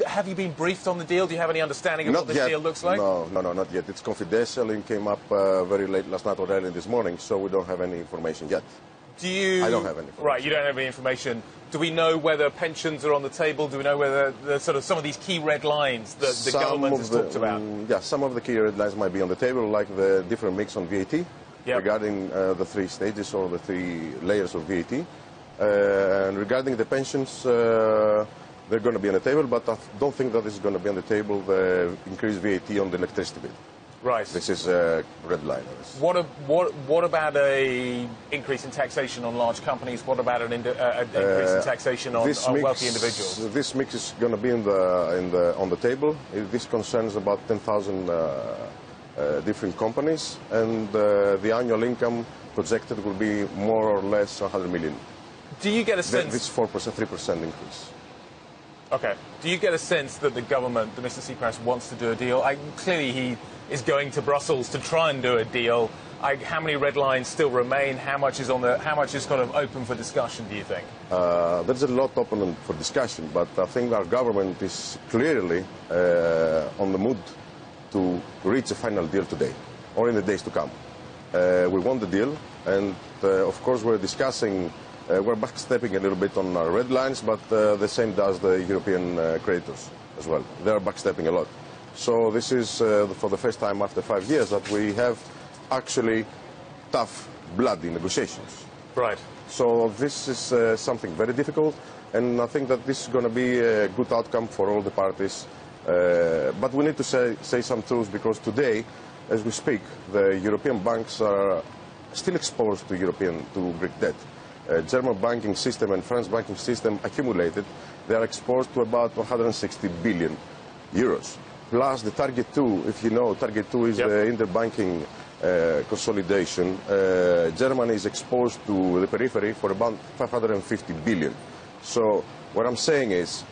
Have you been briefed on the deal? Do you have any understanding of what this deal looks like? No, not yet. It's confidential. It came up very late last night or early this morning, so we don't have any information yet. I don't have any information. Right, you don't have any information. Do we know whether pensions are on the table? Do we know whether some of these key red lines that the government has talked about? Yeah, some of the key red lines might be on the table, like the different mix on VAT, regarding the three stages or the three layers of VAT. And regarding the pensions, they're going to be on the table, but I don't think that is going to be on the table, the increased VAT on the electricity bill. Right. This is a red line. What about an increase in taxation on large companies? What about an increase in taxation on wealthy individuals? This mix is going to be on the table. This concerns about 10,000 different companies, and the annual income projected will be more or less 100 million. Do you get a sense? This 4%, 3% increase. Okay. Do you get a sense that the government, that Mr. Tsipras, wants to do a deal? Clearly he is going to Brussels to try and do a deal. How many red lines still remain? How much is kind of open for discussion, do you think? There's a lot open for discussion, but I think our government is clearly on the mood to reach a final deal today or in the days to come. We want the deal, and of course we're discussing. We're backstepping a little bit on our red lines, but the same does the European creditors as well. They're backstepping a lot. So this is for the first time after 5 years that we have actually tough, bloody negotiations. Right. So this is something very difficult, and I think that this is going to be a good outcome for all the parties. But we need to say some truth, because today, as we speak, the European banks are still exposed to Greek debt. German banking system and French banking system accumulated, they are exposed to about 160 billion euros. Plus the Target 2, if you know, Target 2 is the interbanking consolidation. Germany is exposed to the periphery for about 550 billion. So what I'm saying is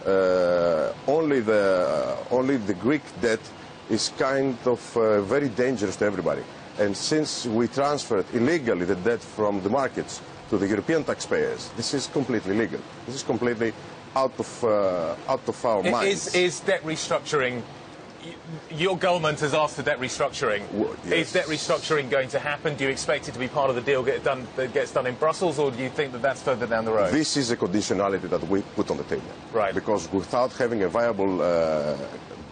only the Greek debt is kind of very dangerous to everybody. And since we transferred illegally the debt from the markets to the European taxpayers, this is completely illegal. This is completely out of our minds. Is debt restructuring? Your government has asked for debt restructuring. Yes. Is debt restructuring going to happen? Do you expect it to be part of the deal that gets done in Brussels, or do you think that that's further down the road? This is a conditionality that we put on the table. Right. Because without having a viable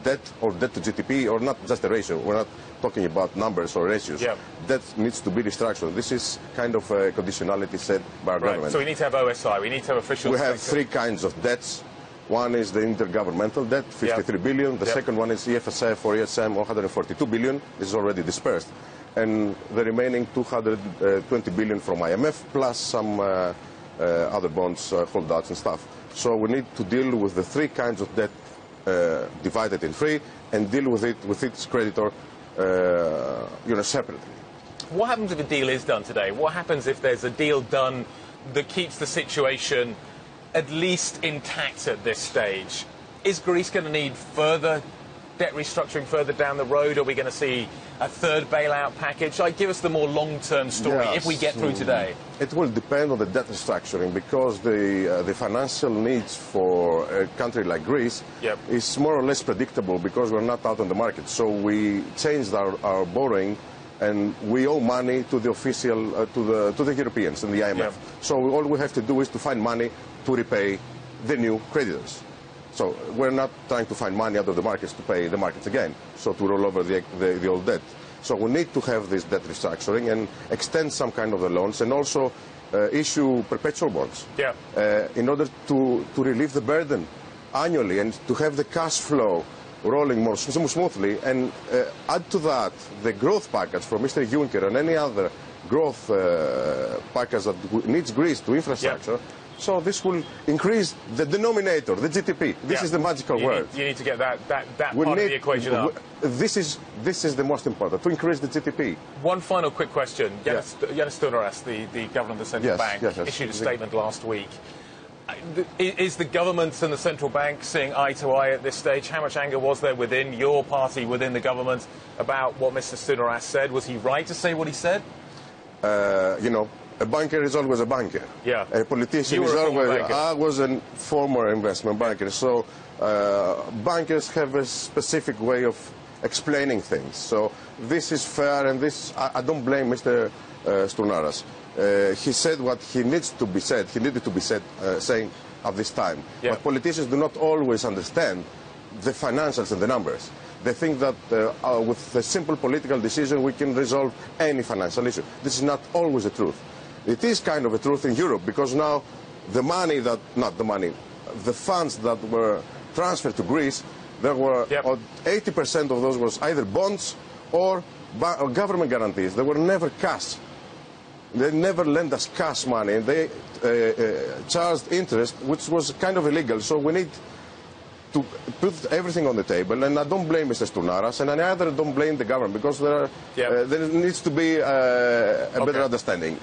debt or debt to GDP, or not just a ratio, we're not talking about numbers or ratios. Yeah. That needs to be restructured. This is kind of a conditionality set by our government. So we need to have OSI, we need to have official... We have three kinds of debts. One is the intergovernmental debt, 53 billion. The second one is EFSF or ESM, 142 billion. This is already dispersed. And the remaining 220 billion from IMF, plus some other bonds, holdouts and stuff. So we need to deal with the three kinds of debt divided in three, and deal with its creditor separately. What happens if a deal is done today? What happens if there's a deal done that keeps the situation at least intact at this stage? Is Greece going to need further debt restructuring further down the road? Are we going to see a third bailout package? Give us the more long-term story if we get through today. It will depend on the debt restructuring, because the financial needs for a country like Greece is more or less predictable, because we're not out on the market. So we changed our borrowing, and we owe money to the official, to the Europeans and the IMF. So all we have to do is to find money to repay the new creditors. So we're not trying to find money out of the markets to pay the markets again, so to roll over the old debt. So we need to have this debt restructuring and extend some kind of the loans, and also issue perpetual bonds in order to relieve the burden annually and to have the cash flow rolling more smoothly, and add to that the growth package from Mr. Juncker and any other growth package that needs Greece to infrastructure. So this will increase the denominator, the GDP. This is the magical word. You need to get that part of the equation up. This is the most important, to increase the GDP. One final quick question. Yanis Stounaras, the governor of the central bank, issued a statement last week. Is the government and the central bank seeing eye to eye at this stage? How much anger was there within your party, within the government, about what Mr. Stounaras said? Was he right to say what he said? a banker is always a banker. Yeah. A politician You is were a former always. banker. I was a former investment banker, so bankers have a specific way of explaining things. So this is fair, and this I don't blame Mr. Stournaras. He said what he needs to be said. He needed to be said, saying at this time. Yeah. But politicians do not always understand the financials and the numbers. They think that with a simple political decision we can resolve any financial issue. This is not always the truth. It is kind of a truth in Europe, because now the money that, not the money, the funds that were transferred to Greece, there were 80% of those was either bonds or government guarantees. They were never cash. They never lent us cash money, and they charged interest, which was kind of illegal. So we need to put everything on the table, and I don't blame Mr. Stournaras, and I either don't blame the government, because there needs to be a better understanding.